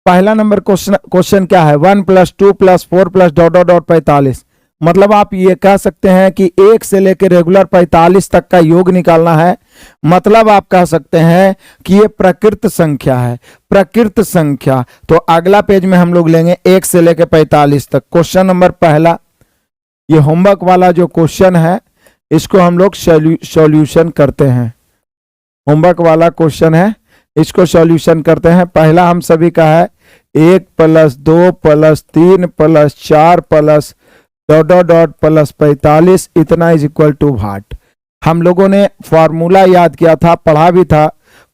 पहला number question क्या है, 1 + 2 + 4 + ... 45। मतलब आप ये कह सकते हैं कि 1 से लेकर रेगुलर 45 तक का योग निकालना है। मतलब आप कह सकते हैं कि ये प्रकृत संख्या है, प्रकृत संख्या। तो अगला पेज में हम लोग लेंगे 1 से लेकर 45 तक। क्वेश्चन नंबर पहला, ये होमवर्क वाला जो क्वेश्चन है इसको हम लोग सॉल्यूशन करते हैं। होमवर्क वाला क्वेश्चन है, इसको सॉल्यूशन करते हैं। पहला हम सभी का है 1 + 2 + 3 + 4 + ... +45 इतना = भाट। हम लोगों ने फॉर्मूला याद किया था, पढ़ा भी था।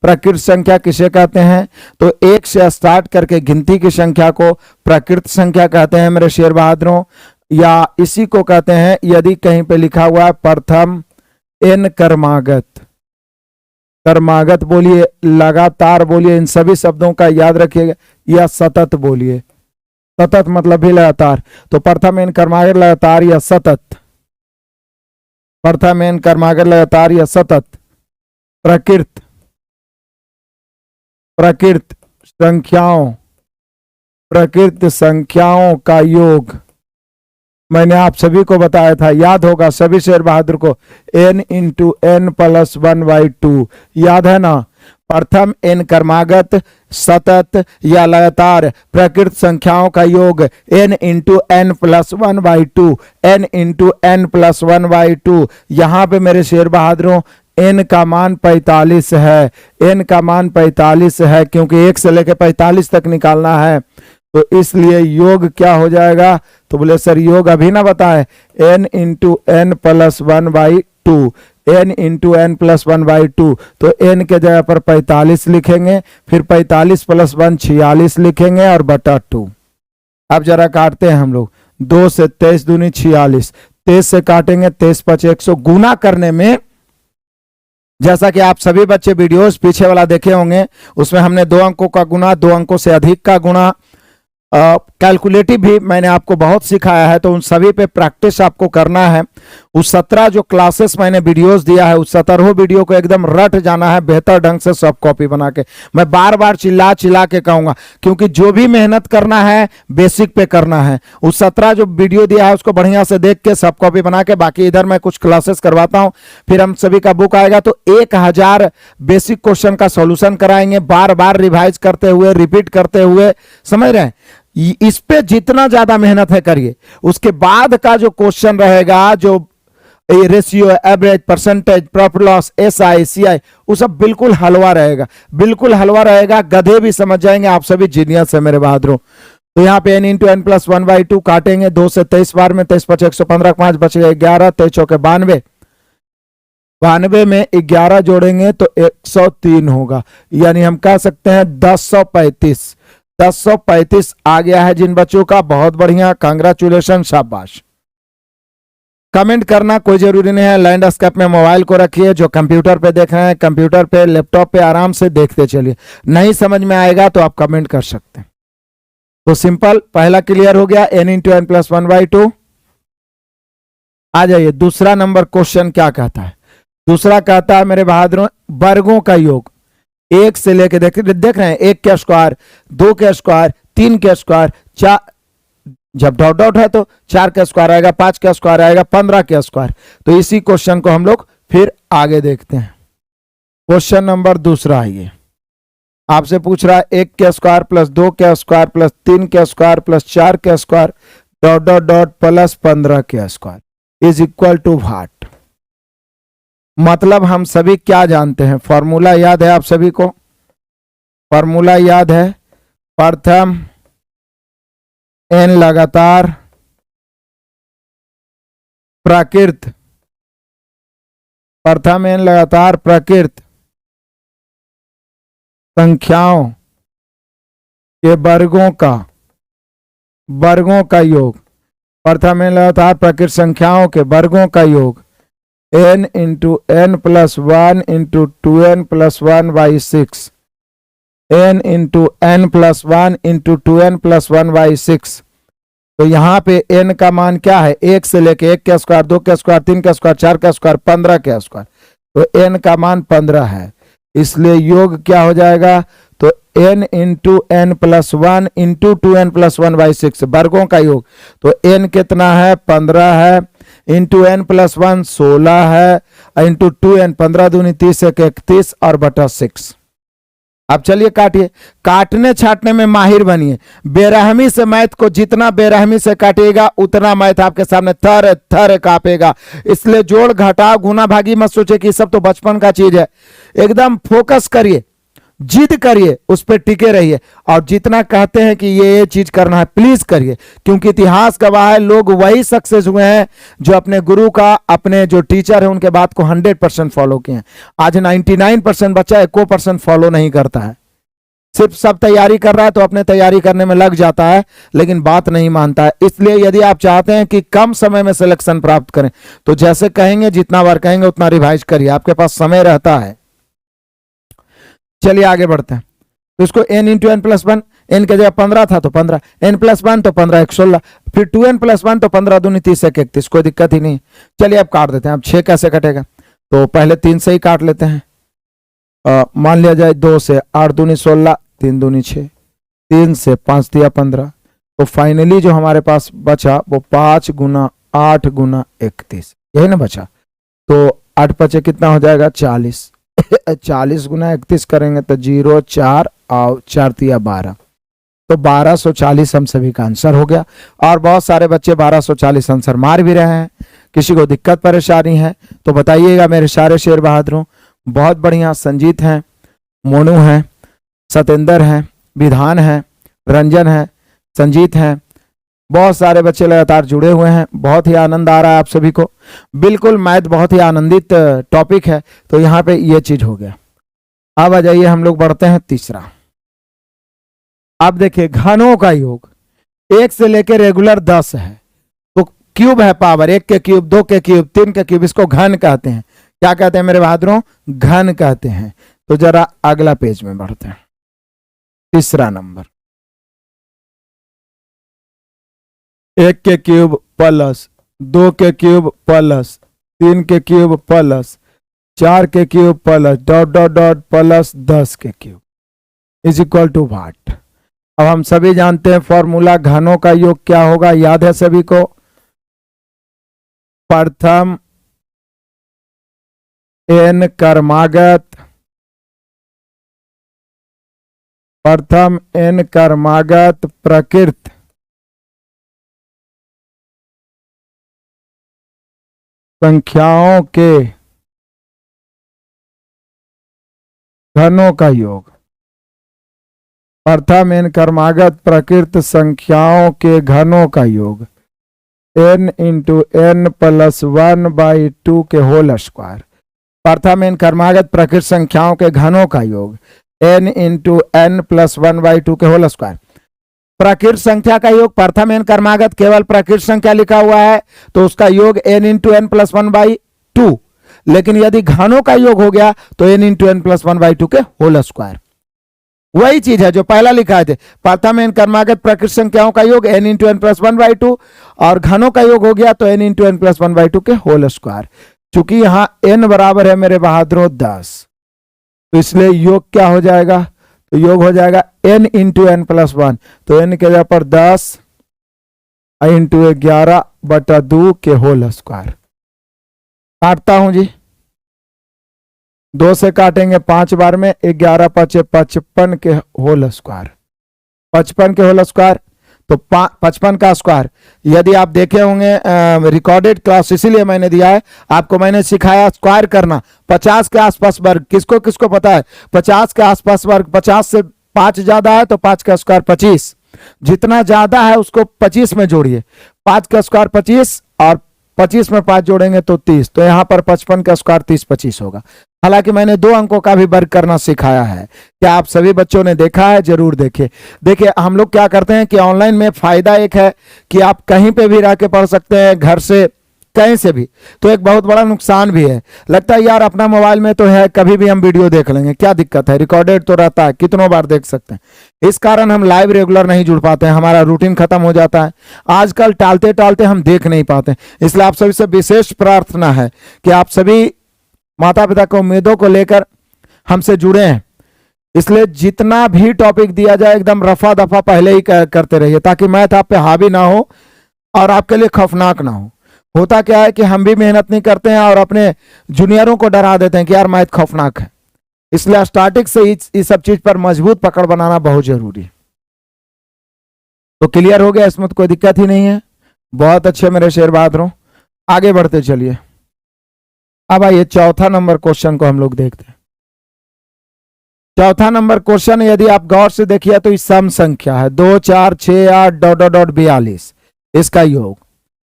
प्रकृत संख्या किसे कहते हैं? तो 1 से स्टार्ट करके गिनती की संख्या को प्रकृत संख्या कहते हैं मेरे शेर बहादुरों। या इसी को कहते हैं, यदि कहीं पे लिखा हुआ है प्रथम n क्रमागत, क्रमागत बोलिए, लगातार बोलिए, इन सभी शब्दों का याद रखिएगा। या सतत बोलिए, सतत मतलब भी लगातार। तो प्रथम n क्रमागत लगातार या सतत, प्रथम n क्रमागत लगातार या सतत। प्रकृत, प्रकृत संख्याओं, प्रकृत संख्याओं का योग मैंने आप सभी को बताया था, याद होगा सभी शेर बहादुर को। n × n + 1/2 याद है ना। प्रथम n क्रमागत, सतत या लगातार प्रकृत संख्याओं का योग n × n + 1/2, n × n + 1/2। यहाँ पे मेरे शेर बहादुरों n का मान 45 है, n का मान 45 है, क्योंकि 1 से लेकर 45 तक निकालना है। तो इसलिए योग क्या हो जाएगा? तो बोले सर योग अभी ना बताएं। n × n + 1/2, n × n + 1/2। तो n के जगह पर 45 लिखेंगे, फिर 45 + 1 46 लिखेंगे और बटा 2। अब जरा काटते हैं हम लोग। 2 से 23 दूनी 46, 23 से काटेंगे 23 × 5 100। गुना करने में जैसा कि आप सभी बच्चे वीडियोस पीछे वाला देखे होंगे, उसमें हमने 2 अंकों का गुना, 2 अंकों से अधिक का गुणा, कैलकुलेटिव भी मैंने आपको बहुत सिखाया है। तो उन सभी पे प्रैक्टिस आपको करना है। उस 17 जो क्लासेस मैंने वीडियोस दिया है, उस 17 वीडियो को एकदम रट जाना है बेहतर ढंग से, सब कॉपी बना के। मैं बार बार चिल्ला चिल्ला के कहूंगा, क्योंकि जो भी मेहनत करना है बेसिक पे करना है। उस 17 जो वीडियो दिया है उसको बढ़िया से देख के सब कॉपी बना के, बाकी इधर मैं कुछ क्लासेस करवाता हूं। फिर हम सभी का बुक आएगा तो 1000 बेसिक क्वेश्चन का सॉल्यूशन कराएंगे, बार बार रिवाइज करते हुए, रिपीट करते हुए। समझ रहे हैं? इस पे जितना ज्यादा मेहनत है करिए। उसके बाद का जो क्वेश्चन रहेगा, जो ratio, average, percentage, profit loss, SI CI, वो सब बिल्कुल हलवा रहेगा, बिल्कुल हलवा रहेगा। गधे भी समझ जाएंगे। आप सभी जीनियस है मेरे बहादुरों। तो यहाँ पे n × n + 1/2 काटेंगे। 2 से 23 बार में 23 × 5 115, 5 बचेगा 11, 23 चौके 92, 92 में 11 जोड़ेंगे तो 103 होगा। यानी हम कह सकते हैं 1035। 1035 आ गया है जिन बच्चों का, बहुत बढ़िया, कांग्रेचुलेशन, शाबाश। कमेंट करना कोई जरूरी नहीं है। लैंडस्केप में मोबाइल को रखिए। जो कंप्यूटर पे देख रहे हैं, कंप्यूटर पे, लैपटॉप पे आराम से देखते चलिए। नहीं समझ में आएगा तो आप कमेंट कर सकते हैं। तो सिंपल, पहला क्लियर हो गया, n × n + 1/2। आ जाइए, दूसरा नंबर क्वेश्चन क्या कहता है? दूसरा कहता है मेरे बहादुरों, वर्गों का योग। 1 से लेके देख रहे हैं, 1 के स्क्वायर, 2 के स्क्वायर, 3 के स्क्वायर, 4, जब डॉट डॉट है तो 4 का स्क्वायर आएगा, 5 का स्क्वायर आएगा, 15 का स्क्वायर। तो इसी क्वेश्चन को हम लोग फिर आगे देखते हैं। क्वेश्चन नंबर दूसरा है ये, आपसे पूछ रहा है 1 के स्क्वायर + 2 के स्क्वायर + 3 के स्क्वायर + 4 के स्क्वायर ... + 15 के स्क्वायर = भाट। मतलब हम सभी क्या जानते हैं? फॉर्मूला याद है आप सभी को? फॉर्मूला याद है, प्रथम n लगातार प्रकृत, प्रथम n लगातार प्रकृत संख्याओं के वर्गों का योग। प्रथम n लगातार प्रकृत संख्याओं के वर्गों का योग n × n + 1 × 2n + 1/6, n × n + 1 × 2n + 1/6। तो यहाँ पे n का मान क्या है? 1 से लेके 1 के स्क्वायर, 2 के स्क्वायर, 3 के स्क्वायर, 4 के स्क्वायर, 15 के स्क्वायर। तो n का मान 15 है। इसलिए योग क्या हो जाएगा, तो n into n plus one into 2n plus 1/6 वर्गों का योग। तो n कितना है, 15 है, इंटू एन प्लस 1 16 है, इंटू 2n 15 दूनी 30 1 31 और बटा 6। अब चलिए काटिए, काटने छाटने में माहिर बनिए। बेरहमी से मैथ को जितना बेरहमी से काटिएगा उतना मैथ आपके सामने थर थर कांपेगा। इसलिए जोड़ घटाव गुना भागी मत सोचे कि सब तो बचपन का चीज है। एकदम फोकस करिए, जिद करिए, उस पर टिके रहिए और जितना कहते हैं कि ये चीज करना है प्लीज करिए, क्योंकि इतिहास गवाह है लोग वही सक्सेस हुए हैं जो अपने गुरु का, अपने जो टीचर है उनके बात को 100% फॉलो किए हैं। आज 99% बच्चा 1% फॉलो नहीं करता है, सिर्फ सब तैयारी कर रहा है तो अपने तैयारी करने में लग जाता है लेकिन बात नहीं मानता है। इसलिए यदि आप चाहते हैं कि कम समय में सिलेक्शन प्राप्त करें तो जैसे कहेंगे जितना बार कहेंगे उतना रिवाइज करिए, आपके पास समय रहता है। चलिए आगे बढ़ते हैं। तो इसको n into n plus 1, n के जगह 15 था तो 15, n प्लस 1 तो 15 1 16, फिर 2n प्लस 1 तो 15 दूनी 30 1 31, कोई दिक्कत ही नहीं। चलिए अब काट देते हैं। अब 6 कैसे कटेगा, तो पहले 3 से ही काट लेते हैं। मान लिया जाए 2 से, 8 दूनी 16, 3 दूनी 6, 3 से 5 दिया 15, तो फाइनली जो हमारे पास बचा वो 5 गुना 8 गुना 31, यही ना बचा। तो 8 पचे कितना हो जाएगा 40, 40 गुना 31 करेंगे तो 0 4 और 4 तिया 12, तो 1240 हम सभी का आंसर हो गया। और बहुत सारे बच्चे 1240 आंसर मार भी रहे हैं। किसी को दिक्कत परेशानी है तो बताइएगा मेरे सारे शेर बहादुरों। बहुत बढ़िया, संजीत हैं, मोनू हैं, सतेंद्र हैं, विधान हैं, रंजन हैं, संजीत हैं, बहुत सारे बच्चे लगातार जुड़े हुए हैं। बहुत ही आनंद आ रहा है आप सभी को। बिल्कुल मैथ बहुत ही आनंदित टॉपिक है, तो यहाँ पे ये चीज हो गया। अब आ जाइए हम लोग बढ़ते हैं तीसरा। अब देखिए घनों का योग 1 से लेकर रेगुलर 10 है, तो क्यूब है पावर 1 के क्यूब 2 के क्यूब 3 के क्यूब, इसको घन कहते हैं। क्या कहते हैं मेरे बहादुरों, घन कहते हैं। तो जरा अगला पेज में बढ़ते हैं। तीसरा नंबर 1 के क्यूब प्लस 2 के क्यूब प्लस 3 के क्यूब प्लस 4 के cube plus dot dot dot plus 10 के cube is equal to what. अब हम सभी जानते हैं फॉर्मूला घनों का योग क्या होगा, याद है सभी को। प्रथम n कर्मागत, प्रथम n कर्मागत प्रकृत संख्याओं के घनों का योग। प्रथम n कर्मागत प्रकृत संख्याओं के घनों का योग n इंटू एन प्लस 1/2 के होल स्क्वायर। प्रथम n कर्मागत प्रकृत संख्याओं के घनों का योग n इंटू एन प्लस 1/2 के होल स्क्वायर। प्रकृत संख्या का योग, प्रथम n कर्मागत केवल प्रकृत संख्या लिखा हुआ है तो उसका योग n इंटू एन प्लस 1/2, लेकिन यदि घनों का योग हो गया तो n इंटू एन प्लस 1/2 के होल स्क्वायर। वही चीज है जो पहला लिखा थे। प्रथम n कर्मागत प्रकृत संख्याओं का योग n इंटू एन प्लस 1/2 और घनों का योग हो गया तो n इंटू एन प्लस 1/2 के होल स्क्वायर। चूंकि यहां n बराबर है मेरे बहादुरों 10, तो इसलिए योग क्या हो जाएगा, तो योग हो जाएगा n इंटू एन प्लस 1, तो n के जगह पर 10 इंटू 11/2 के होल स्क्वायर। काटता हूं जी, 2 से काटेंगे 5 बार में, 11 5 55 के होल स्क्वायर, 55 के होल स्क्वायर। तो 55 का स्क्वायर यदि आप देखे होंगे रिकॉर्डेड क्लास, इसीलिए मैंने दिया है आपको, मैंने सिखाया स्क्वायर करना 50 के आसपास वर्ग। किसको किसको पता है 50 के आसपास वर्ग, 50 से 5 ज्यादा है तो 5 का स्क्वायर 25, जितना ज्यादा है उसको 25 में जोड़िए। 5 का स्क्वायर 25 और 25 में 5 जोड़ेंगे तो 30, तो यहां पर 55 का स्क्वायर 30 25 होगा। हालांकि मैंने 2 अंकों का भी वर्ग करना सिखाया है। क्या आप सभी बच्चों ने देखा है? जरूर देखे। देखिए हम लोग क्या करते हैं कि ऑनलाइन में फायदा एक है कि आप कहीं पे भी रह के पढ़ सकते हैं, घर से कहीं से भी। तो एक बहुत बड़ा नुकसान भी है, लगता है यार अपना मोबाइल में तो है कभी भी हम वीडियो देख लेंगे, क्या दिक्कत है, रिकॉर्डेड तो रहता है, कितनों बार देख सकते हैं। इस कारण हम लाइव रेगुलर नहीं जुड़ पाते हैं, हमारा रूटीन खत्म हो जाता है। आजकल टालते टालते हम देख नहीं पाते, इसलिए आप सभी से विशेष प्रार्थना है कि आप सभी माता पिता की उम्मीदों को लेकर हमसे जुड़े हैं, इसलिए जितना भी टॉपिक दिया जाए एकदम रफा दफा पहले ही करते रहिए, ताकि मैथ आप पे हावी ना हो और आपके लिए खौफनाक ना हो। होता क्या है कि हम भी मेहनत नहीं करते हैं और अपने जूनियरों को डरा देते हैं कि यार मैथ खौफनाक है, इसलिए स्टार्टिंग से इस सब चीज पर मजबूत पकड़ बनाना बहुत जरूरी है। तो क्लियर हो गया, इसमें तो कोई दिक्कत ही नहीं है। बहुत अच्छे मेरे शेर बहादुरों, आगे बढ़ते चलिए। अब आइए चौथा नंबर क्वेश्चन को हम लोग देखते हैं। चौथा नंबर क्वेश्चन यदि आप गौर से देखिए तो सम संख्या है 2 4 6 8 डॉट डॉट डॉट 42, इसका योग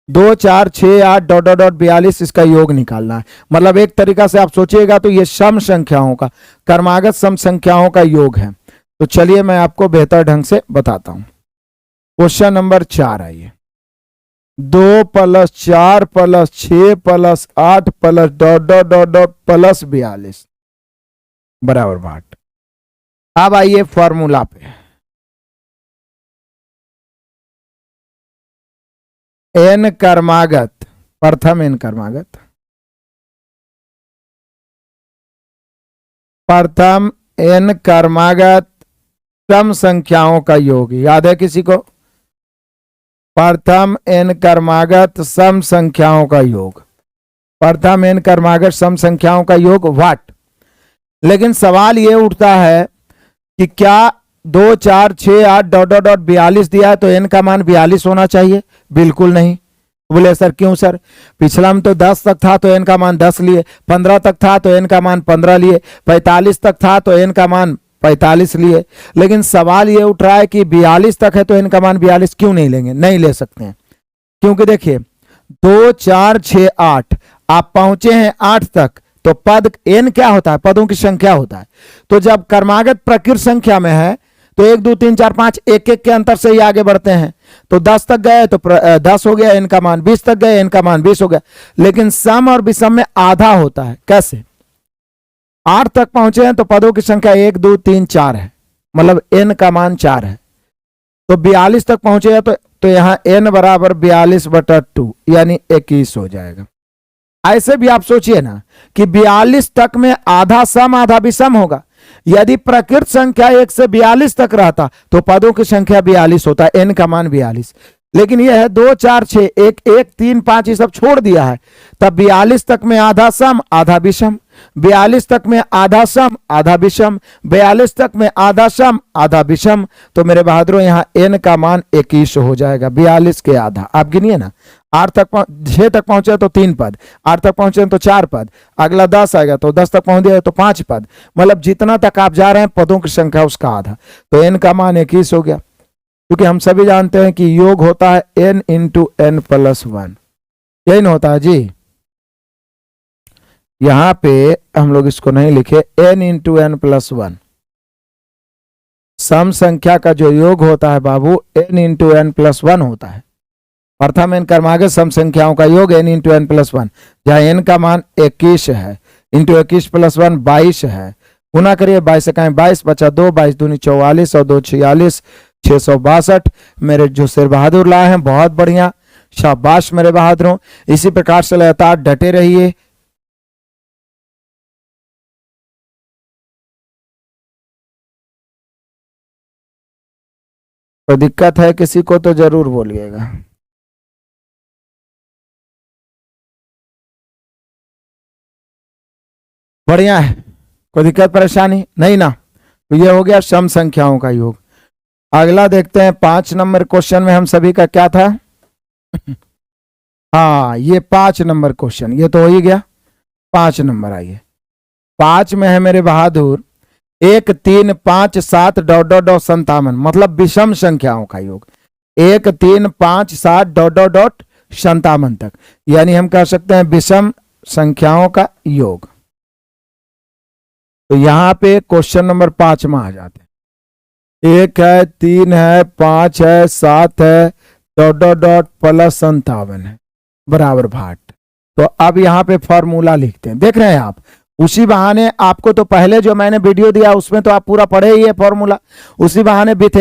2 4 6 8 डॉट डॉट डॉट 42, इसका योग निकालना है। मतलब एक तरीका से आप सोचिएगा तो ये सम संख्याओं का, क्रमागत सम संख्याओं का योग है। तो चलिए मैं आपको बेहतर ढंग से बताता हूं। क्वेश्चन नंबर 4 आइए, 2 + 4 + 6 + 8 + डॉट डॉट डॉट डॉट + 42 बराबर 8। अब आइए फॉर्मूला पे, n क्रमागत, प्रथम n क्रमागत, प्रथम n क्रमागत सम संख्याओं का योग, याद है किसी को? प्रथम n क्रमागत सम संख्याओं का योग, प्रथम n क्रमागत सम संख्याओं का योग व्हाट। लेकिन सवाल यह उठता है कि क्या 2 4 6 8 डॉट डॉट डॉट 42 दिया है तो n का मान 42 होना चाहिए? बिल्कुल नहीं। बोले सर क्यों सर, पिछला में तो 10 तक था तो n का मान 10 लिए, 15 तक था तो n का मान 15 लिए, 45 तक था तो n का मान 45 लिए। लेकिन सवाल ये उठ रहा है कि 42 तक है तो n का मान 42 क्यों नहीं लेंगे? नहीं ले सकते हैं, क्योंकि देखिए 2 4 6 8 आप पहुंचे हैं 8 तक, तो पद n क्या होता है? पदों की संख्या होता है। तो जब क्रमागत प्रकृत संख्या में है तो 1 2 3 4 5 एक एक के अंतर से ही आगे बढ़ते हैं। तो 10 तक गए तो 10 हो गया n का मान, 20 तक गए n का मान 20 हो गया। लेकिन सम और विषम में आधा होता है। कैसे? 8 तक पहुंचे हैं तो पदों की संख्या 1 2 3 4 है, मतलब n का मान 4 है। तो 42 तक पहुंचे हैं तो यहां n बराबर 42/2 यानी 21 हो जाएगा। ऐसे भी आप सोचिए ना कि 42 तक में आधा सम आधा विषम होगा। यदि प्रकृत संख्या 1 से 42 तक रहता तो पदों की संख्या 42 होता, n का मान 42। लेकिन यह है 2 4 6 1 1 3 5 ये सब छोड़ दिया है, तब 42 तक में आधा सम आधा विषम, 42 तक में आधा सम आधा विषम, 42 तक में आधा सम आधा विषम। तो मेरे बहादुरों यहां n का मान 21 हो जाएगा, 42 के आधा। आप गिनिए ना, 6 तक पहुंचे तो 3 पद, 8 तक पहुंचे तो 4 पद, अगला 10 आएगा तो 10 तक पहुंच गया तो 5 पद, मतलब जितना तक आप जा रहे हैं पदों की संख्या उसका आधा। तो n का मान 21 हो गया। क्योंकि हम सभी जानते हैं कि योग होता है n × n + 1, यही ना होता है जी। यहां पे हम लोग इसको नहीं लिखे, n × n + 1 सम संख्या का जो योग होता है बाबू n × n + 1 होता है। प्रथम n क्रमागत सम संख्याओं का योग n × n + 1, जहां n का मान 21 है, इंटू 21 + 1 22 है। गुना करिए, 22 का 22 बचा 2, 22 दूनी 44 और 2 46, 662। मेरे जो शेर बहादुर लाए हैं बहुत बढ़िया, शाबाश मेरे बहादुरों। इसी प्रकार से लगातार डटे रहिए। कोई दिक्कत है किसी को तो जरूर बोलिएगा। बढ़िया है, कोई दिक्कत परेशानी नहीं ना? तो ये हो गया सम संख्याओं का योग। अगला देखते हैं 5 नंबर क्वेश्चन में हम सभी का क्या था। हाँ, ये 5 नंबर क्वेश्चन, ये तो हो ही गया। 5 नंबर आइए, 5 में है मेरे बहादुर 1 3 5 7 डॉट डॉट डॉट 57, मतलब विषम संख्याओं का योग 1 3 5 7 डॉट डॉट डॉट 57 तक, यानी हम कह सकते हैं विषम संख्याओं का योग। तो यहां पे क्वेश्चन नंबर 5 में आ जाते हैं। 1 है, 3 है, 5 है, 7 है, डॉट डॉट डॉट + 57 है बराबर 8। तो अब यहाँ पे फॉर्मूला लिखते हैं। देख रहे हैं आप, उसी बहाने आपको तो पहले जो मैंने वीडियो दिया उसमें तो आप पूरा पढ़े ही है फॉर्मूला, उसी बहाने विथ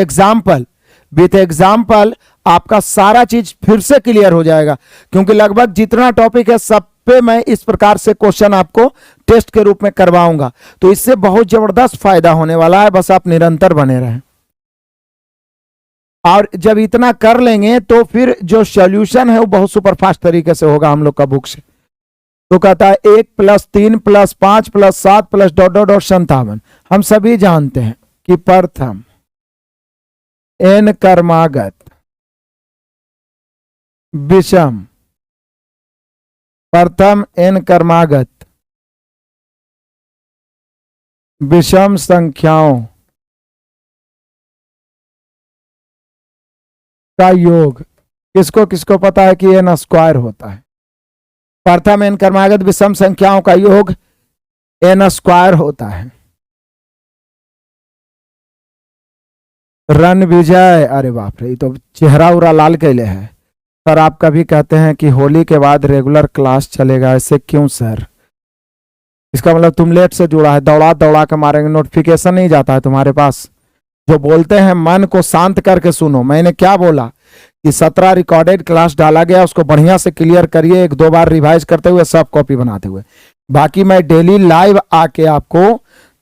एग्जाम्पल आपका सारा चीज फिर से क्लियर हो जाएगा। क्योंकि लगभग जितना टॉपिक है सब पे मैं इस प्रकार से क्वेश्चन आपको टेस्ट के रूप में करवाऊंगा। तो इससे बहुत जबरदस्त फायदा होने वाला है, बस आप निरंतर बने रहें। और जब इतना कर लेंगे तो फिर जो सॉल्यूशन है वो बहुत सुपरफास्ट तरीके से होगा हम लोग का बुक से। तो कहता है 1 + 3 + 5 + 7 + ... और 57। हम सभी जानते हैं कि प्रथम n कर्मागत विषम, प्रथम n कर्मागत विषम संख्याओं का योग किसको किसको पता है कि n स्क्वायर होता है? प्रथम n कर्मागत विषम संख्याओं का योग n स्क्वायर होता है। रन विजय, अरे बाप रे, तो चेहरा उरा लाल कैले है सर। आप कभी कहते हैं कि होली के बाद रेगुलर क्लास चलेगा, ऐसे क्यों सर? इसका मतलब तुम लेट से जुड़ा है, दौड़ा दौड़ा के मारेंगे, नोटिफिकेशन नहीं जाता है तुम्हारे पास। जो बोलते हैं मन को शांत करके सुनो। मैंने क्या बोला कि 17 रिकॉर्डेड क्लास डाला गया, उसको बढ़िया से क्लियर करिए, 1-2 बार रिवाइज करते हुए, सब कॉपी बनाते हुए। बाकी मैं डेली लाइव आके आपको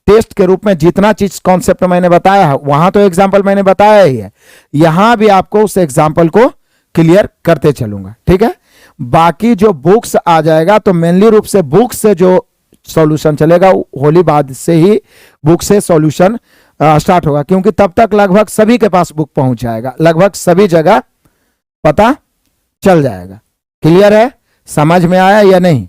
टेस्ट के रूप में जितना चीज कॉन्सेप्ट मैंने बताया है, वहां तो एग्जाम्पल मैंने बताया ही है, यहां भी आपको उस एग्जाम्पल को क्लियर करते चलूंगा, ठीक है। बाकी जो बुक्स आ जाएगा तो मेनली रूप से बुक से जो सॉल्यूशन चलेगा, होली बाद से ही बुक से सॉल्यूशन स्टार्ट होगा, क्योंकि तब तक लगभग सभी के पास बुक पहुंच जाएगा, लगभग सभी जगह पता चल जाएगा। क्लियर है? समझ में आया या नहीं?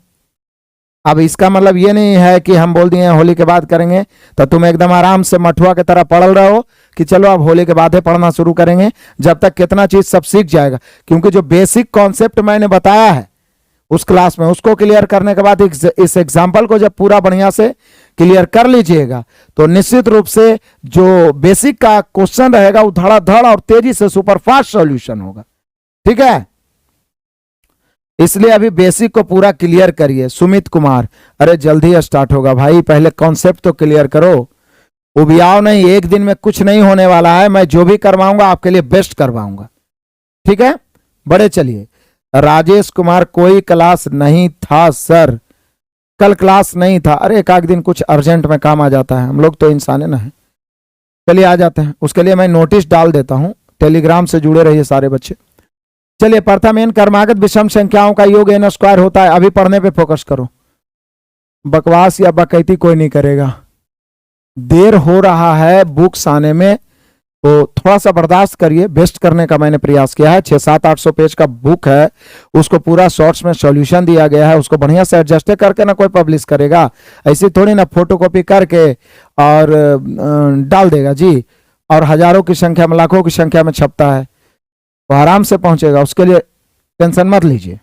अब इसका मतलब ये नहीं है कि हम बोल दिए होली के बाद करेंगे तो तुम एकदम आराम से मठुआ की तरह पढ़ रहे हो कि चलो अब होली के बाद ही पढ़ना शुरू करेंगे, जब तक कितना चीज सब सीख जाएगा। क्योंकि जो बेसिक कॉन्सेप्ट मैंने बताया है उस क्लास में, उसको क्लियर करने के बाद इस एग्जाम्पल को जब पूरा बढ़िया से क्लियर कर लीजिएगा तो निश्चित रूप से जो बेसिक का क्वेश्चन रहेगा वो धड़ाधड़ और तेजी से सुपरफास्ट सॉल्यूशन होगा, ठीक है। इसलिए अभी बेसिक को पूरा क्लियर करिए। सुमित कुमार, अरे जल्दी स्टार्ट होगा भाई, पहले कॉन्सेप्ट तो क्लियर करो। उबियाओ नहीं, एक दिन में कुछ नहीं होने वाला है। मैं जो भी करवाऊंगा आपके लिए बेस्ट करवाऊंगा, ठीक है। बड़े चलिए। राजेश कुमार, कोई क्लास नहीं था सर, कल क्लास नहीं था। अरे एक आध दिन कुछ अर्जेंट में काम आ जाता है, हम लोग तो इंसान है ना। चलिए आ जाते हैं, उसके लिए मैं नोटिस डाल देता हूं, टेलीग्राम से जुड़े रहिए सारे बच्चे। चलिए, प्रथम n कर्मागत विषम संख्याओं का योग n स्क्वायर होता है। अभी पढ़ने पे फोकस करो, बकवास या बकैती कोई नहीं करेगा। देर हो रहा है बुक्स आने में, तो थोड़ा सा बर्दाश्त करिए। बेस्ट करने का मैंने प्रयास किया है। 600-800 पेज का बुक है, उसको पूरा शॉर्ट्स में सॉल्यूशन दिया गया है, उसको बढ़िया से एडजस्ट करके ना कोई पब्लिश करेगा, ऐसे थोड़ी ना फोटोकॉपी करके और डाल देगा जी। और हजारों की संख्या में, लाखों की संख्या में छपता है, तो आराम से पहुंचेगा, उसके लिए टेंशन मत लीजिए।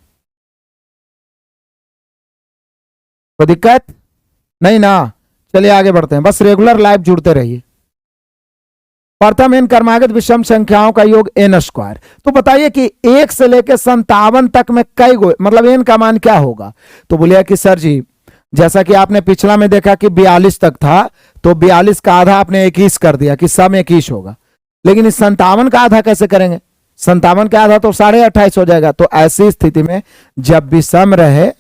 कोई दिक्कत नहीं ना। चलिए आगे बढ़ते हैं, बस रेगुलर लाइव जुड़ते रहिए। प्रथम n कर्मागत विषम संख्याओं का योग n स्क्वायर। तो बताइए कि 1 से लेकर 57 तक में कई गो, मतलब n का मान क्या होगा? तो बोलिए कि सर जी, जैसा कि आपने पिछला में देखा कि 42 तक था, तो 42 का आधा आपने 21 कर दिया कि सम 21 होगा। लेकिन इस 57 का आधा कैसे करेंगे? 57 का आधा तो 28.5 हो जाएगा। तो ऐसी स्थिति में जब भी सम रहे,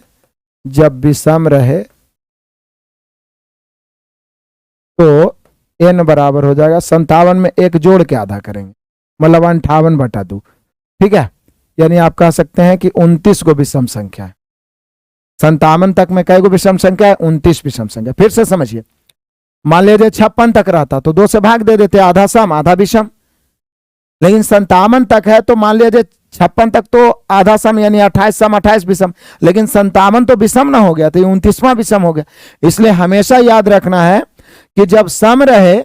तो n बराबर हो जाएगा 57 में 1 जोड़ के आधा करेंगे, मतलब 58/2, ठीक है। यानी आप कह सकते हैं कि 29 को विषम संख्या है। 57 तक में कई गो विषम संख्या है? 29 विषम संख्या। फिर से समझिए, मान लीजिए 56 तक रहता तो 2 से भाग दे देते, आधा सम आधा विषम। लेकिन 57 तक है तो मान लीजिए 56 तक तो आधा सम, यानी 28 सम 28 विषम। लेकिन 57 तो विषम ना हो गया, तो 29वां विषम हो गया। इसलिए हमेशा याद रखना है कि जब सम रहे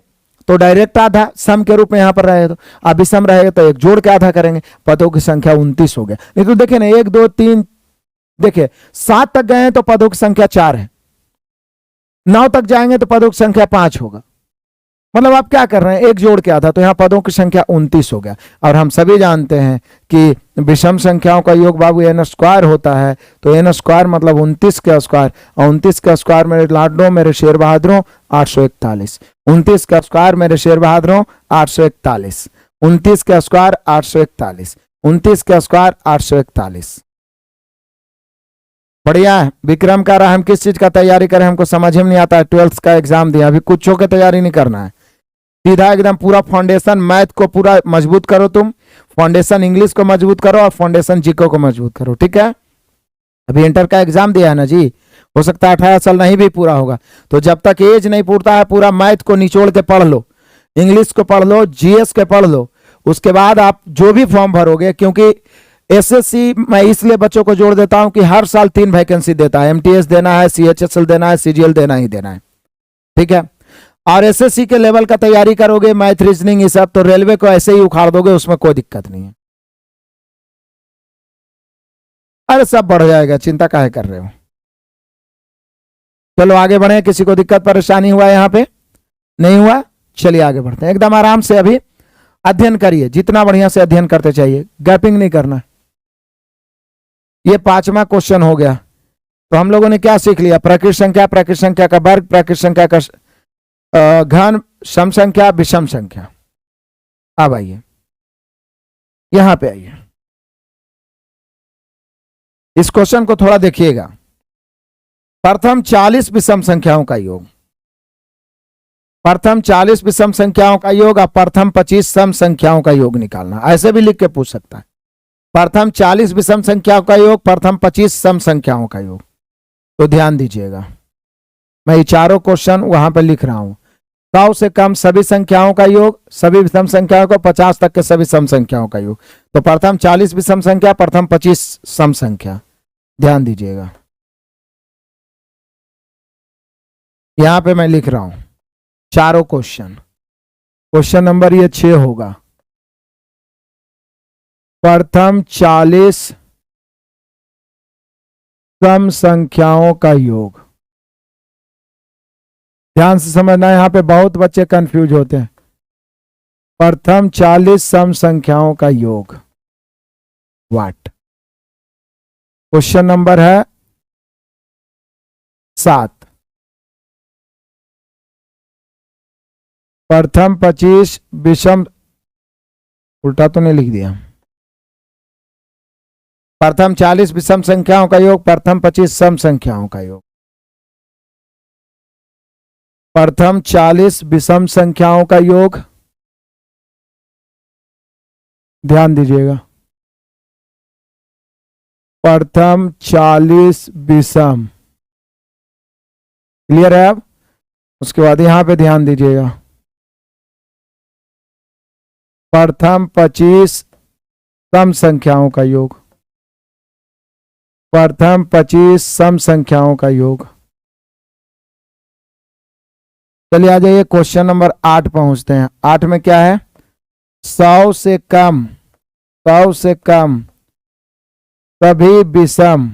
तो डायरेक्ट आधा सम के रूप में यहां पर रहे, तो अब विषम रहेगा तो 1 जोड़ के आधा करेंगे। पदों की संख्या 29 हो गया। नहीं तो देखिए ना, 1 2 3, देखिए 7 तक गए हैं तो पदों की संख्या 4 है, 9 तक जाएंगे तो पदों की संख्या 5 होगा। मतलब आप क्या कर रहे हैं, 1 जोड़ के आधा, तो यहां पदों की संख्या 29 हो गया। और हम सभी जानते हैं कि विषम संख्याओं का योग बाबू n स्क्वायर होता है। तो n स्क्वायर मतलब 29 का स्क्वायर, और 29 का स्क्वायर मेरे लाडलों, मेरे शेर बहादुरों 841। 29 का स्क्वायर मेरे शेर बहादुरों 841। 29 का स्क्वायर 841। 29 का स्क्वायर 841। बढ़िया है। विक्रम कह रहा है हम किस चीज का तैयारी करें, हमको समझ में नहीं आता है, 12th का एग्जाम दिया, अभी कुछ की तैयारी नहीं करना है, सीधा एकदम पूरा फाउंडेशन मैथ को पूरा मजबूत करो, तुम फाउंडेशन इंग्लिश को मजबूत करो और फाउंडेशन जीको को मजबूत करो, ठीक है। अभी इंटर का एग्जाम दिया है ना जी, हो सकता है 18 साल नहीं भी पूरा होगा, तो जब तक एज नहीं पूरता है पूरा मैथ को निचोड़ के पढ़ लो, इंग्लिश को पढ़ लो, जीएस के पढ़ लो, उसके बाद आप जो भी फॉर्म भरोगे, क्योंकि एसएससी मैं इसलिए बच्चों को जोड़ देता हूं कि हर साल 3 वैकेंसी देता है, एमटीएस देना है, सीएचएसएल देना है, सीजीएल देना ही देना है, ठीक है। और एसएससी के लेवल का तैयारी करोगे मैथ रीजनिंग ये सब, तो रेलवे को ऐसे ही उखाड़ दोगे, उसमें कोई दिक्कत नहीं है। अरे सब बढ़ जाएगा, चिंता काहे कर रहे हो। चलो आगे बढ़े, किसी को दिक्कत परेशानी हुआ यहां पे, नहीं हुआ, चलिए आगे बढ़ते हैं। एकदम आराम से अभी अध्ययन करिए, जितना बढ़िया से अध्ययन करते चाहिए, गैपिंग नहीं करना। ये 5वां क्वेश्चन हो गया। तो हम लोगों ने क्या सीख लिया, प्रकृत संख्या का वर्ग, प्रकृत संख्या का घन, सम संख्या, विषम संख्या। अब आइए यहां पे आइए, इस क्वेश्चन को थोड़ा देखिएगा। प्रथम 40 विषम संख्याओं का योग, प्रथम 40 विषम संख्याओं का योग और प्रथम 25 सम संख्याओं का योग निकालना, ऐसे भी लिख के पूछ सकता है। प्रथम 40 विषम संख्याओं का योग, प्रथम 25 सम संख्याओं का योग। तो ध्यान दीजिएगा, मैं ये चारों क्वेश्चन वहां पर लिख रहा हूं। 100 से कम सभी संख्याओं का योग, सभी विषम संख्याओं को, 50 तक के सभी सम संख्याओं का योग। तो प्रथम 40 विषम संख्या, प्रथम 25 सम संख्या, ध्यान दीजिएगा। यहां पे मैं लिख रहा हूं चारों क्वेश्चन। क्वेश्चन नंबर ये 6 होगा, प्रथम 40 सम संख्याओं का योग। ध्यान से समझना, यहां पे बहुत बच्चे कंफ्यूज होते हैं। प्रथम 40 सम संख्याओं का योग व्हाट। क्वेश्चन नंबर है 7, प्रथम 25 विषम, उल्टा तो नहीं लिख दिया, प्रथम 40 विषम संख्याओं का योग, प्रथम 25 सम संख्याओं का योग। प्रथम 40 विषम संख्याओं का योग, ध्यान दीजिएगा, प्रथम 40 विषम, क्लियर है। अब उसके बाद यहां पे ध्यान दीजिएगा, प्रथम 25 सम संख्याओं का योग, प्रथम 25 सम संख्याओं का योग। चलिए आ जाइए क्वेश्चन नंबर 8 पहुंचते हैं। 8 में क्या है, 100 से कम, 100 से कम सभी विषम,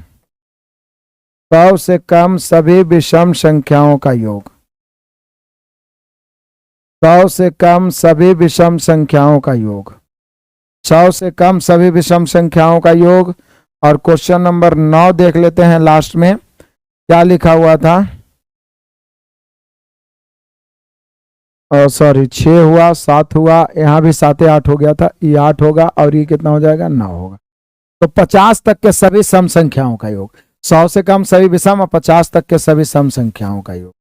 100 से कम सभी विषम संख्याओं का योग, 100 से कम सभी विषम संख्याओं का योग, 100 से कम सभी विषम संख्याओं का योग। और क्वेश्चन नंबर 9 देख लेते हैं, लास्ट में क्या लिखा हुआ था, और सॉरी 6 हुआ, 7 हुआ, यहां भी 7 8 हो गया था, ये 8 होगा और ये कितना हो जाएगा, 9 होगा। तो 50 तक के सभी सम संख्याओं का योग, 100 से कम सभी विषम और 50 तक के सभी सम संख्याओं का योग,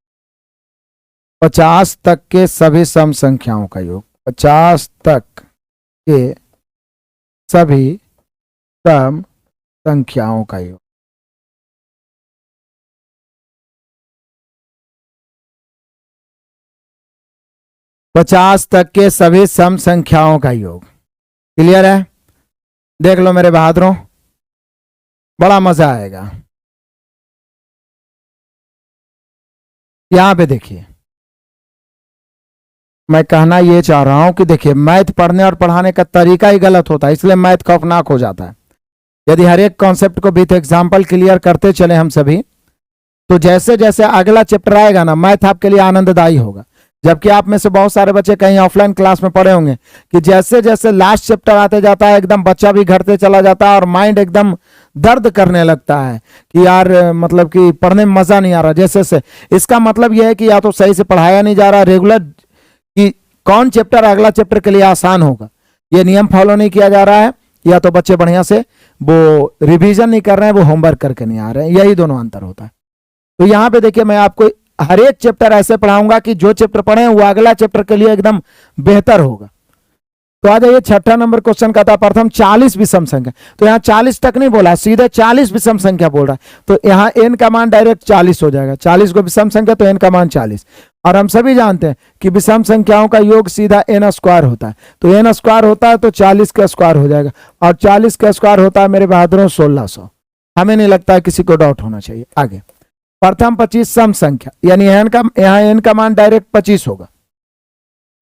50 तक के सभी सम संख्याओं का योग, 50 तक के सभी सम संख्याओं का योग। पचास तक के सभी सम संख्याओं का योग, क्लियर है। देख लो मेरे बहादुरों, बड़ा मजा आएगा। यहां पे देखिए, मैं कहना ये चाह रहा हूं कि देखिए मैथ पढ़ने और पढ़ाने का तरीका ही गलत होता है, इसलिए मैथ खौफनाक हो जाता है। यदि हर एक कॉन्सेप्ट को विथ एग्जाम्पल क्लियर करते चले हम सभी, तो जैसे जैसे अगला चैप्टर आएगा ना, मैथ आपके लिए आनंददायी होगा। जबकि आप में से बहुत सारे बच्चे कहीं ऑफलाइन क्लास में पढ़े होंगे कि जैसे जैसे लास्ट चैप्टर आते जाता है, एकदम बच्चा भी घटते चला जाता है और माइंड एकदम दर्द करने लगता है कि यार मतलब कि पढ़ने में मजा नहीं आ रहा। जैसे से इसका मतलब यह है कि या तो सही से पढ़ाया नहीं जा रहा रेगुलर, कि कौन चैप्टर अगला चैप्टर के लिए आसान होगा ये नियम फॉलो नहीं किया जा रहा है, या तो बच्चे बढ़िया से वो रिवीजन नहीं कर रहे हैं, वो होमवर्क करके नहीं आ रहे हैं, यही दोनों अंतर होता है। तो यहाँ पे देखिए मैं आपको हर एक चैप्टर ऐसे पढ़ाऊंगा कि जो चैप्टर पढ़े वो अगला चैप्टर के लिए एकदम बेहतर होगा। तो आ जाइए, छठा नंबर क्वेश्चन का था प्रथम 40 विषम संख्या। तो यहाँ 40 तक नहीं बोला, सीधे 40 विषम संख्या बोल रहा है। तो यहाँ n का मान डायरेक्ट 40 हो जाएगा, 40 को विषम संख्या तो n का मान 40। और हम सभी जानते हैं कि विषम संख्याओं का योग सीधा n स्क्वायर होता है। तो n स्क्वायर होता है तो 40 का स्क्वायर हो जाएगा, और 40 का स्क्वायर होता है मेरे बहादुरों 1600। हमें नहीं लगता है किसी को डाउट होना चाहिए। आगे, प्रथम 25 सम संख्या, यानी यहाँ n का मान डायरेक्ट 25 होगा।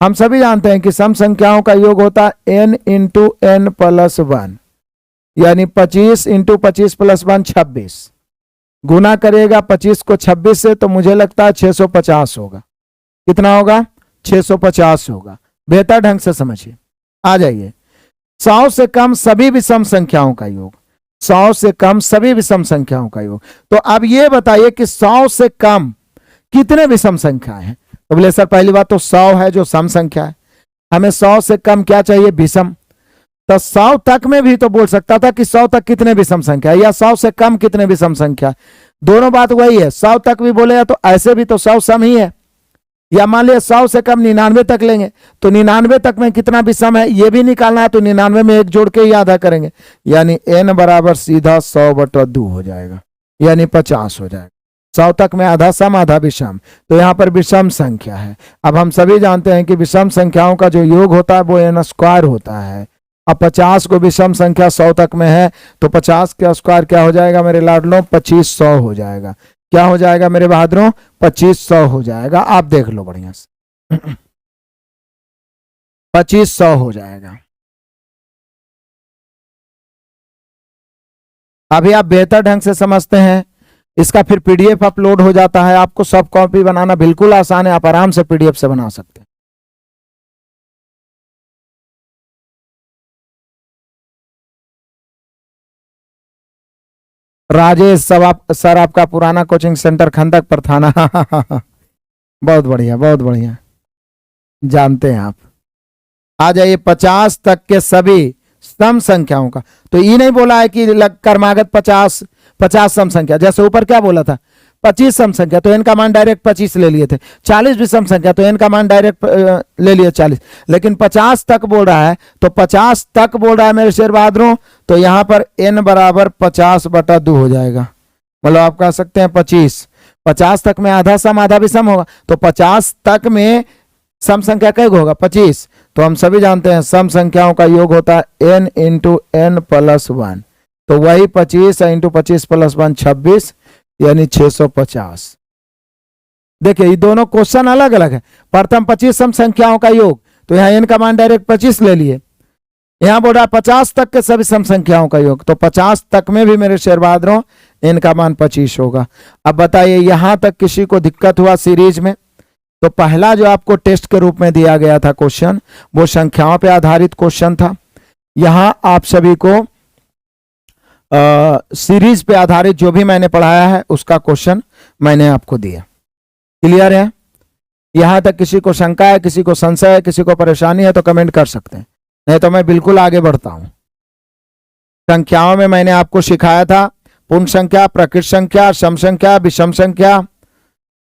हम सभी जानते हैं कि सम संख्याओं का योग होता है n इंटू n प्लस 1, यानी 25 इंटू 25 प्लस 1 26। गुना करेगा 25 को 26 से तो मुझे लगता है 650 होगा। कितना होगा? 650 होगा। बेहतर ढंग से समझिए। आ जाइए, 100 से कम सभी विषम संख्याओं का योग, 100 से कम सभी विषम संख्याओं का योग। तो अब ये बताइए कि 100 से कम कितने विषम संख्याएं हैं? तो बोले सर पहली बात तो 100 है जो सम संख्या है, हमें 100 से कम क्या चाहिए? विषम। तो 100 तक में भी तो बोल सकता था कि 100 तक कितने विषम संख्या है, या 100 से कम कितने विषम संख्या। दोनों बात वही है। 100 तक भी बोलेगा तो ऐसे भी तो 100 सम ही है, या मान लिया 100 से कम 99 तक लेंगे तो 99 तक में कितना विषम है ये भी निकालना है, तो 99 में एक जोड़ के ही आधा करेंगे, यानी n बराबर सीधा 100/2 हो जाएगा, यानी 50 हो जाएगा। 100 तक में आधा सम आधा विषम, तो यहाँ पर विषम संख्या है। अब हम सभी जानते हैं कि विषम संख्याओं का जो योग होता है वो n स्क्वायर होता है। अब 50 को विषम संख्या 100 तक में है तो 50 का स्क्वायर क्या हो जाएगा मेरे लाडलों? 2500 हो जाएगा। क्या हो जाएगा मेरे बहादुरों? 2500 हो जाएगा। आप देख लो बढ़िया से 2500 हो जाएगा। अभी आप बेहतर ढंग से समझते हैं, इसका फिर पीडीएफ अपलोड हो जाता है। आपको सब कॉपी बनाना बिल्कुल आसान है, आप आराम से पीडीएफ से बना सकते हैं। राजेश सर आपका पुराना कोचिंग सेंटर खंदक पर था ना? बहुत बढ़िया, बहुत बढ़िया, जानते हैं आप। आ जाइए, 50 तक के सभी सम संख्याओं का। तो ये नहीं बोला है कि क्रमागत 50 सम संख्या, जैसे ऊपर क्या बोला था 25 सम संख्या तो n का मान डायरेक्ट 25 ले लिए थे। 40 विषम संख्या तो n का मान डायरेक्ट ले लिए 40। लेकिन 50 तक बोल रहा है, तो 50 तक बोल रहा है मेरे शेर बहादुरों, तो यहां पर n बराबर 50/2 हो जाएगा। मतलब आप कह सकते हैं 50 तक में आधा सम आधा विषम होगा, तो 50 तक में सम संख्या कई होगा? 25। तो हम सभी जानते हैं सम संख्याओं का योग होता है n इंटू n प्लस 1, तो वही 25 इंटू 25 प्लस 1 26, यानी 650। देखिए ये दोनों क्वेश्चन अलग अलग है। प्रथम 25 सम संख्याओं का योग, तो यहाँ n का मान डायरेक्ट 25 ले लिए। यहाँ बोल रहा है 50 तक के सभी सम संख्याओं का योग, तो 50 तक में भी मेरे शेर बहादुरों n का मान 25 होगा। अब बताइए यहां तक किसी को दिक्कत हुआ सीरीज में? तो पहला जो आपको टेस्ट के रूप में दिया गया था क्वेश्चन, वो संख्याओं पे आधारित क्वेश्चन था। यहां आप सभी को सीरीज पे आधारित जो भी मैंने पढ़ाया है उसका क्वेश्चन मैंने आपको दिया। क्लियर है? यहां तक किसी को शंका है, किसी को संशय है, किसी को परेशानी है तो कमेंट कर सकते हैं, नहीं तो मैं बिल्कुल आगे बढ़ता हूं। संख्याओं में मैंने आपको सिखाया था पूर्ण संख्या, प्रकृत संख्या, सम संख्या, विषम संख्या।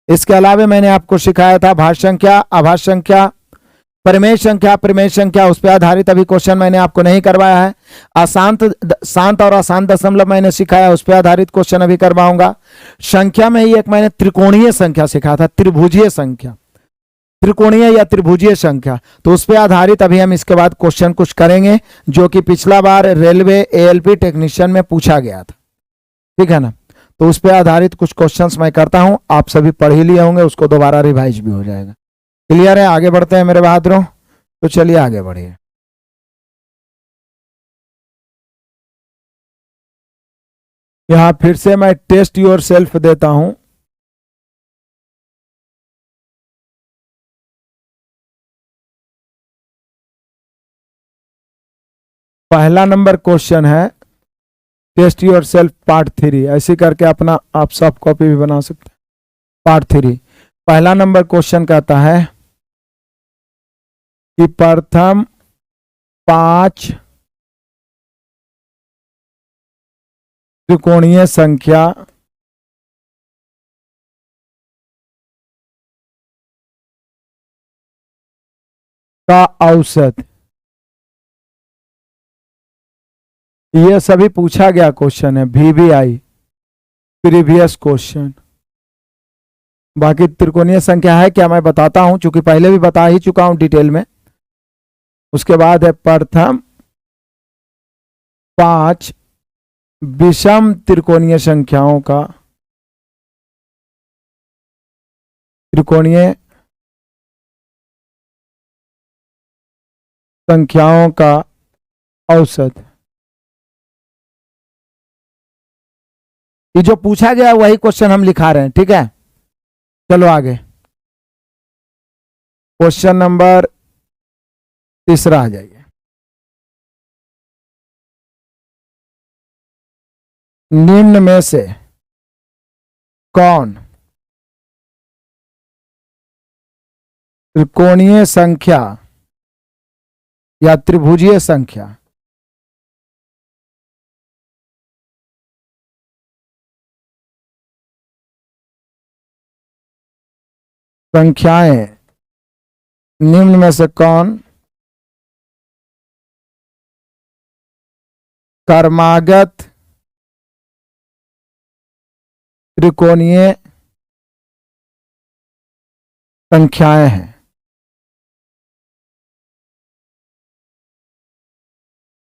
इसके अलावा मैंने आपको सिखाया था भाज्य संख्या, अभाज्य संख्या, परिमेय संख्या, प्रमेय संख्या। उस पर आधारित अभी क्वेश्चन मैंने आपको नहीं करवाया है। शांत और अशांत दशमलव मैंने सिखाया, उस पर आधारित क्वेश्चन अभी करवाऊंगा। संख्या में ही एक मैंने त्रिकोणीय संख्या सिखाया था, त्रिभुजीय संख्या, त्रिकोणीय या त्रिभुजीय संख्या, तो उस पर आधारित अभी हम इसके बाद क्वेश्चन कुछ करेंगे, जो कि पिछला बार रेलवे एएलपी टेक्नीशियन में पूछा गया था। ठीक है ना? तो उस पर आधारित कुछ क्वेश्चंस मैं करता हूं, आप सभी पढ़ ही लिए होंगे, उसको दोबारा रिवाइज भी हो जाएगा। क्लियर है? आगे बढ़ते हैं मेरे बहादुरों, तो चलिए आगे बढ़िए। यहां फिर से मैं टेस्ट योर सेल्फ देता हूं। पहला नंबर क्वेश्चन है टेस्ट योर सेल्फ पार्ट 3, ऐसे करके अपना आप सॉफ्ट कॉपी भी बना सकते हैं। पार्ट 3 पहला नंबर क्वेश्चन कहता है कि प्रथम 5 त्रिकोणीय संख्या का औसत। ये सभी पूछा गया क्वेश्चन है, VBI प्रीवियस क्वेश्चन। बाकी त्रिकोणीय संख्या है क्या मैं बताता हूं, चूंकि पहले भी बता ही चुका हूं डिटेल में। उसके बाद है प्रथम 5 विषम त्रिकोणीय संख्याओं का त्रिकोणीय संख्याओं का औसत। ये जो पूछा गया वही क्वेश्चन हम लिखा रहे हैं, ठीक है। चलो आगे, क्वेश्चन नंबर 3 आ जाइए। निम्न में से कौन त्रिकोणीय संख्या या त्रिभुजीय संख्याएं निम्न में से कौन कर्मागत त्रिकोणीय संख्याएं हैं।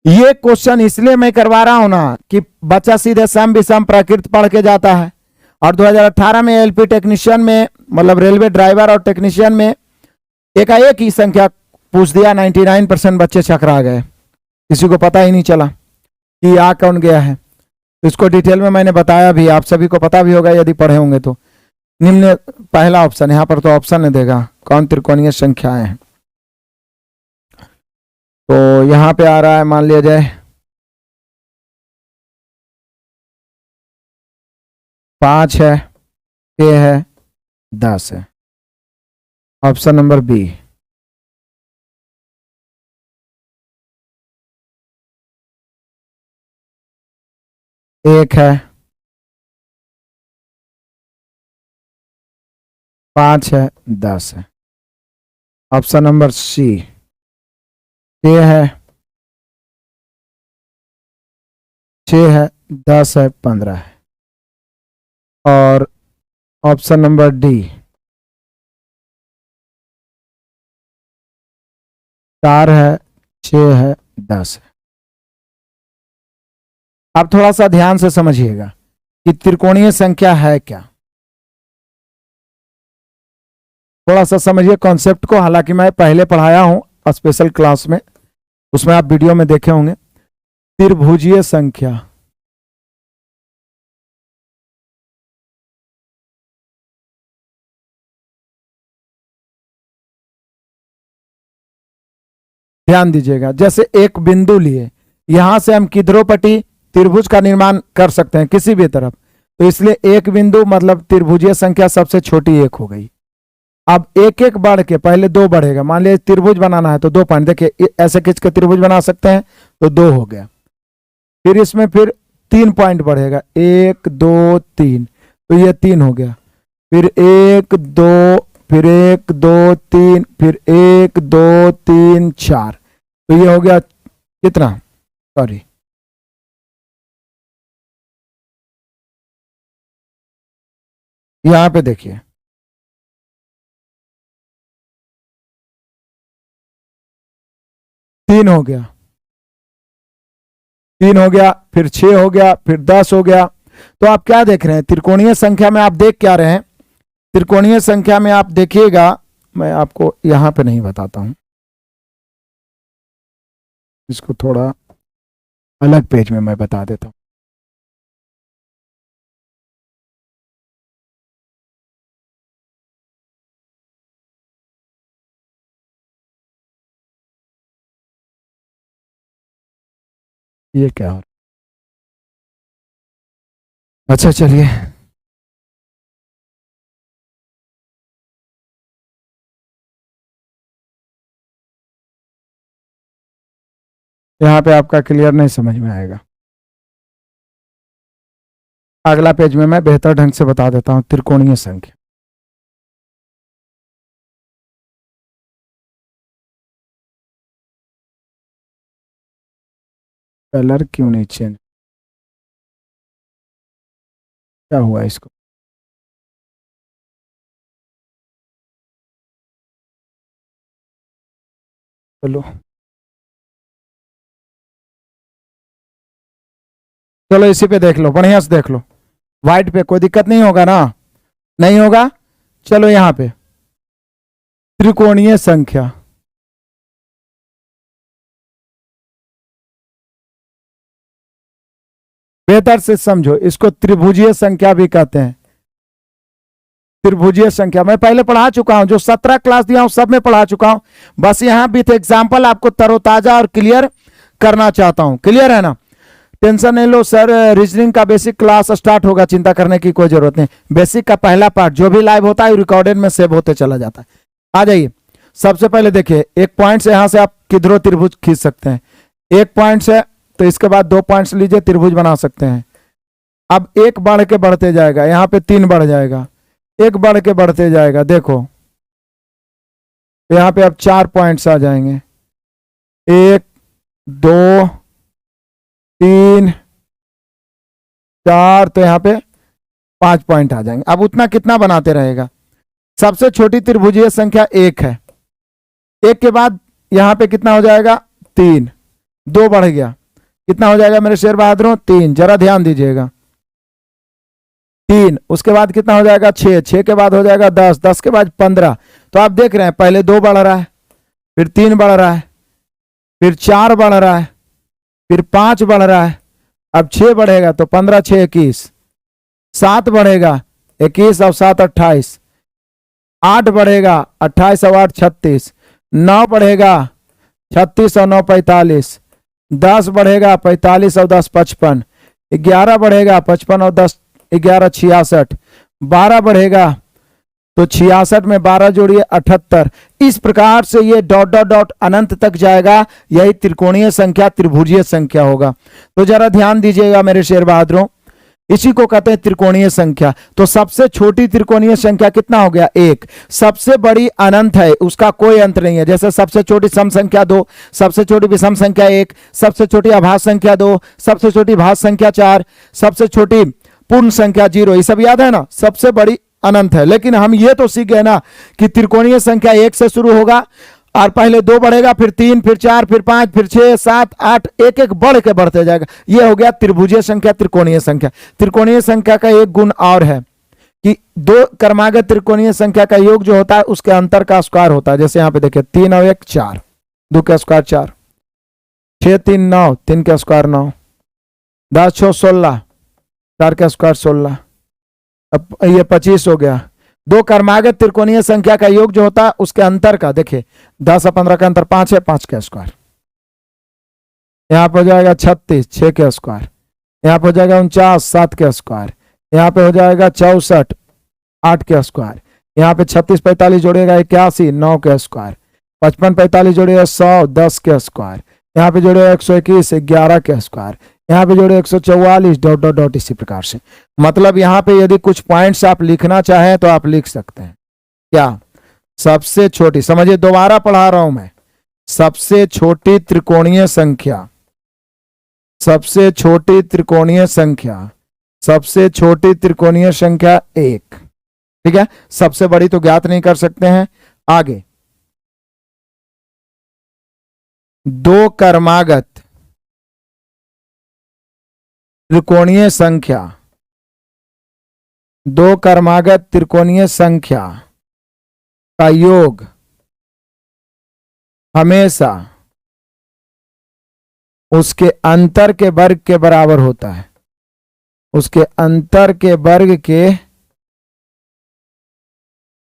ये क्वेश्चन इसलिए मैं करवा रहा हूं ना कि बच्चा सीधे सम विषम प्रकृति पढ़ के जाता है, और 2018 में एलपी टेक्नीशियन में, मतलब रेलवे ड्राइवर और टेक्नीशियन में एकाएक ही संख्या पूछ दिया, 99% बच्चे चकरा गए, किसी को पता ही नहीं चला कि आ कौन गया है। तो इसको डिटेल में मैंने बताया भी, आप सभी को पता भी होगा यदि पढ़े होंगे तो। निम्न पहला ऑप्शन, यहां पर तो ऑप्शन नहीं देगा कौन त्रिकोणीय संख्याएं हैं। तो यहां पे आ रहा है, मान लिया जाए 5 है, 6 है, 10 है। Option number B. एक है, 5 है, 10 है। Option number C. 6 है, 6 है, 10 है, 15 है। और ऑप्शन नंबर डी 4 है, 6 है, 10 है। आप थोड़ा सा ध्यान से समझिएगा कि त्रिकोणीय संख्या है क्या, थोड़ा सा समझिए कॉन्सेप्ट को। हालांकि मैं पहले पढ़ाया हूं स्पेशल क्लास में, उसमें आप वीडियो में देखे होंगे। त्रिभुजीय संख्या, ध्यान दीजिएगा, जैसे एक बिंदु लिए, यहां से हम किधरोपटी त्रिभुज का निर्माण कर सकते हैं किसी भी तरफ, तो इसलिए एक बिंदु मतलब त्रिभुजीय संख्या सबसे छोटी एक हो गई। अब एक एक बढ़ के पहले 2 बढ़ेगा, मान लीजिए त्रिभुज बनाना है तो 2 पॉइंट, देखिए ऐसे खींच के त्रिभुज बना सकते हैं तो 2 हो गया। फिर इसमें फिर 3 पॉइंट बढ़ेगा, 1 2 3, तो ये 3 हो गया। फिर 1 2, फिर 1 2 3, फिर 1 2 3 4, तो ये हो गया कितना, सॉरी यहां पे देखिए 3 हो गया, 3 हो गया, फिर 6 हो गया, फिर 10 हो गया। तो आप क्या देख रहे हैं त्रिकोणीय संख्या में, आप देख क्या रहे हैं त्रिकोणीय संख्या में, आप देखिएगा, मैं आपको यहां पे नहीं बताता हूं, इसको थोड़ा अलग पेज में मैं बता देता हूं। ये क्या हो, अच्छा चलिए, यहाँ पे आपका क्लियर नहीं समझ में आएगा। अगला पेज में मैं बेहतर ढंग से बता देता हूं त्रिकोणीय संख्या। कलर क्यों नहीं चेंज, क्या हुआ इसको? चलो चलो इसी पे देख लो, बढ़िया से देख लो, व्हाइट पे कोई दिक्कत नहीं होगा ना? नहीं होगा। चलो यहां पे त्रिकोणीय संख्या, बेहतर से समझो, इसको त्रिभुजीय संख्या भी कहते हैं। त्रिभुजीय संख्या मैं पहले पढ़ा चुका हूं, जो 17 क्लास दिया हूं सब में पढ़ा चुका हूं, बस यहां विथ एग्जाम्पल आपको तरोताजा और क्लियर करना चाहता हूं। क्लियर है ना? टेंशन नहीं लो सर, रीजनिंग का बेसिक क्लास स्टार्ट होगा, चिंता करने की कोई जरूरत नहीं। बेसिक का पहला पार्ट जो भी लाइव होता है रिकॉर्डेड में सेव होते चला जाता है। आ जाइए, सबसे पहले देखिए, एक पॉइंट से यहां से आप किधरों त्रिभुज खींच सकते हैं। एक पॉइंट से, तो इसके बाद 2 पॉइंट्स लीजिए, त्रिभुज बना सकते हैं। अब एक बढ़ के बढ़ते जाएगा, यहां पे 3 बढ़ जाएगा, एक बढ़ के बढ़ते जाएगा, देखो यहां पे अब 4 पॉइंट्स आ जाएंगे, 1 2 3 4, तो यहां पे 5 पॉइंट आ जाएंगे। अब उतना कितना बनाते रहेगा? सबसे छोटी त्रिभुजीय संख्या 1 है, 1 के बाद यहां पे कितना हो जाएगा? 3, 2 बढ़ गया, कितना हो जाएगा मेरे शेर बहादुरों? 3। जरा ध्यान दीजिएगा, 3, उसके बाद कितना हो जाएगा? 6, 6 के बाद हो जाएगा 10, 10 के बाद 15। तो आप देख रहे हैं, पहले 2 बढ़ रहा है, फिर 3 बढ़ रहा है, फिर 4 बढ़ रहा है, फिर 5 बढ़ रहा है, अब 6 बढ़ेगा, तो 15 6 21, 7 बढ़ेगा, 21 और 7 28, 8 बढ़ेगा, 28 और 8 36, 9 बढ़ेगा, 36 और 9 45, 10 बढ़ेगा, 45 और 10 55, 11 बढ़ेगा, 55 और 10 11 66, 12 बढ़ेगा, तो 66 में 12 जोड़िए 78। इस प्रकार से ये डॉट डॉट डॉट अनंत तक जाएगा, यही त्रिकोणीय संख्या त्रिभुजीय संख्या होगा। तो जरा ध्यान दीजिएगा मेरे शेर बहादुरों, इसी को कहते हैं त्रिकोणीय संख्या। तो सबसे छोटी त्रिकोणीय संख्या कितना हो गया? 1। सबसे बड़ी अनंत है, उसका कोई अंत नहीं है। जैसे सबसे छोटी सम संख्या 2, सबसे छोटी विषम संख्या 1, सबसे छोटी अभाज्य संख्या 2, सबसे छोटी भाज्य संख्या 4, सबसे छोटी पूर्ण संख्या 0, ये सब याद है ना? सबसे बड़ी अनंत है। लेकिन हम ये तो सीख गए ना कि त्रिकोणीय संख्या 1 से शुरू होगा, और पहले 2 बढ़ेगा, फिर 3, फिर 4, फिर 5, फिर 6 7 8, एक एक बढ़ के बढ़ते जाएगा। ये हो गया त्रिभुजीय संख्या त्रिकोणीय संख्या। त्रिकोणीय संख्या का एक गुण और है कि 2 क्रमागत त्रिकोणीय संख्या का योग जो होता है उसके अंतर का स्क्वायर होता है। जैसे यहाँ पे देखिए, 3 और 1 4, 2 का स्क्वायर 4, 6 3 9, 3 का स्क्वायर 9, 10 6 16, 4 का स्क्वायर 16, अब ये 25 हो गया। 2 क्रमागत त्रिकोणीय संख्या का योग जो होता है उसके अंतर का देखिए, 10 और 15 का अंतर 5 है, 5 का स्क्वायर। यहाँ पे हो जाएगा 36, 6 का स्क्वायर। यहाँ पे हो जाएगा 49, 7 का स्क्वायर। यहाँ पे हो जाएगा 64, 8 का स्क्वायर। यहाँ पे 36 45 जोड़ेगा 81, 9 का स्क्वायर। 55 45 जोड़ेगा 100, 10 का स्क्वायर। यहाँ पे जोड़ेगा 121, 11 का स्क्वायर। यहाँ पे जोड़े 144, डॉट डॉट डॉट, इसी प्रकार से। मतलब यहाँ पे यदि कुछ पॉइंट्स आप लिखना चाहें तो आप लिख सकते हैं। क्या? सबसे छोटी, समझिए दोबारा पढ़ा रहा हूं मैं, सबसे छोटी त्रिकोणीय संख्या, सबसे छोटी त्रिकोणीय संख्या, सबसे छोटी त्रिकोणीय संख्या 1। ठीक है, सबसे बड़ी तो ज्ञात नहीं कर सकते हैं। आगे, 2 क्रमागत त्रिकोणीय संख्या, 2 क्रमागत त्रिकोणीय संख्या का योग हमेशा उसके अंतर के वर्ग के बराबर होता है। उसके अंतर के वर्ग के,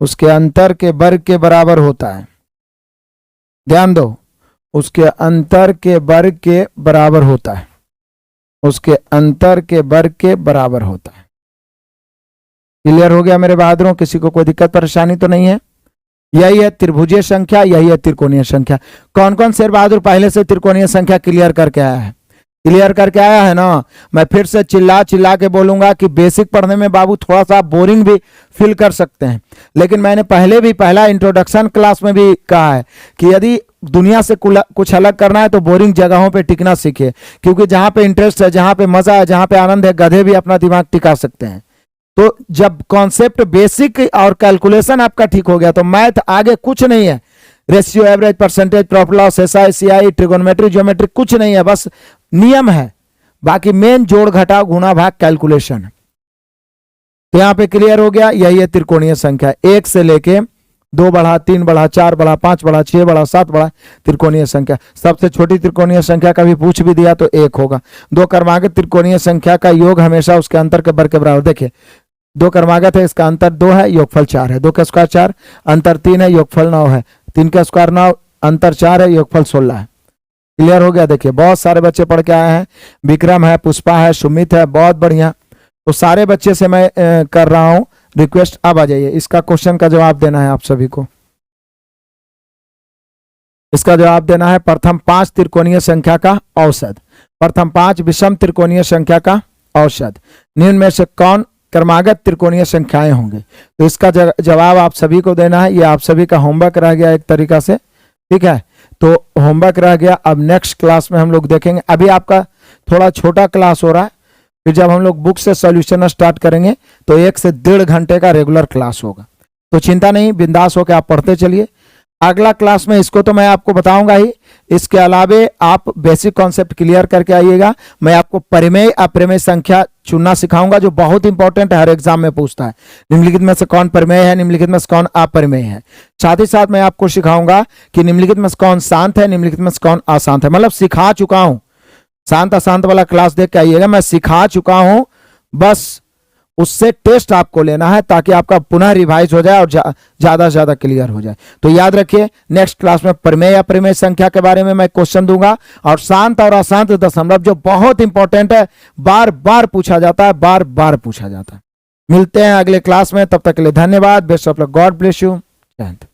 उसके अंतर के वर्ग के बराबर होता है। ध्यान दो, उसके अंतर के वर्ग के बराबर होता है। उसके अंतर के वर्ग के बराबर होता है। क्लियर हो गया मेरे बहादुरों? किसी को कोई दिक्कत परेशानी तो नहीं है? यही है त्रिभुजीय संख्या, यही है त्रिकोणीय संख्या। कौन कौन शेर बहादुर पहले से त्रिकोणीय संख्या क्लियर करके आया है? क्लियर करके आया है ना। मैं फिर से चिल्ला चिल्ला के बोलूंगा कि बेसिक पढ़ने में बाबू थोड़ा सा बोरिंग भी फील कर सकते हैं, लेकिन मैंने पहले भी पहला इंट्रोडक्शन क्लास में भी कहा है कि यदि दुनिया से कुछ अलग करना है तो बोरिंग जगहों पे टिकना सीखे, क्योंकि जहां पे इंटरेस्ट है, जहां पे मजा है, जहां पे आनंद है, गधे भी अपना दिमाग टिका सकते हैं। तो जब कॉन्सेप्ट बेसिक और कैलकुलेशन आपका ठीक हो गया तो मैथ आगे कुछ नहीं है। Ratio, average, percentage, profit loss, SI, CI, trigonometry, geometry कुछ नहीं है, बस नियम है। बाकी मेन जोड़ घटाव गुणा भाग कैलकुलेशन। तो यहां पे क्लियर हो गया। यही है त्रिकोणीय संख्या, 1 से लेके 2 बढ़ा, 3 बढ़ा, 4 बढ़ा, 5 बढ़ा, 6 बढ़ा, 7 बढ़ा, त्रिकोणीय संख्या। सबसे छोटी त्रिकोणीय संख्या का भी पूछ भी दिया तो 1 होगा। 2 क्रमागत त्रिकोणीय संख्या का योग हमेशा उसके अंतर के वर्ग के बराबर। देखिए 2 क्रमागत है, इसका अंतर 2 है, योगफल 4 है। 2 का स्क्वायर 4, अंतर 3 है, योगफल 9 है। 3 का स्क्वायर 9, अंतर 4 है, योगफल 16 है। क्लियर हो गया। देखिए बहुत सारे बच्चे पढ़ के आए हैं, विक्रम है, पुष्पा है, सुमित है, बहुत बढ़िया। तो सारे बच्चे से मैं कर रहा हूं रिक्वेस्ट, अब आ जाइए, इसका क्वेश्चन का जवाब देना है आप सभी को। इसका जवाब देना है प्रथम 5 त्रिकोणीय संख्या का औसत। प्रथम 5 विषम त्रिकोणीय संख्या का औसत निम्न में से कौन क्रमागत त्रिकोणीय संख्याएं होंगे। तो इसका जवाब आप सभी को देना है। ये आप सभी का होमवर्क रह गया एक तरीका से, ठीक है। तो होमवर्क रह गया, अब नेक्स्ट क्लास में हम लोग देखेंगे। अभी आपका थोड़ा छोटा क्लास हो रहा है, फिर जब हम लोग बुक से सॉल्यूशन स्टार्ट करेंगे तो 1 से 1.5 घंटे का रेगुलर क्लास होगा। तो चिंता नहीं, बिंदास होकर आप पढ़ते चलिए। अगला क्लास में इसको तो मैं आपको बताऊंगा ही, इसके अलावे आप बेसिक कॉन्सेप्ट क्लियर करके आइएगा। मैं आपको परिमेय अप्रमेय संख्या चुनना सिखाऊंगा, जो बहुत इंपॉर्टेंट है, हर एग्जाम में पूछता है। निम्नलिखित में से कौन परिमेय है, निम्नलिखित में से कौन अपरिमेय है। साथ ही साथ मैं आपको सिखाऊंगा कि निम्नलिखित में से कौन शांत है, निम्नलिखित में से कौन अशांत है। मतलब सिखा चुका हूं, शांत अशांत वाला क्लास देख के आइएगा, मैं सिखा चुका हूं, बस उससे टेस्ट आपको लेना है ताकि आपका पुनः रिवाइज हो जाए और ज्यादा से ज्यादा क्लियर हो जाए। तो याद रखिए नेक्स्ट क्लास में परिमेय अप्रमेय संख्या के बारे में मैं क्वेश्चन दूंगा, और शांत और अशांत दशमलव जो बहुत इंपॉर्टेंट है, बार बार पूछा जाता है, बार बार पूछा जाता है। मिलते हैं अगले क्लास में, तब तक के लिए धन्यवाद। Best of luck, God bless you. जय हिंद।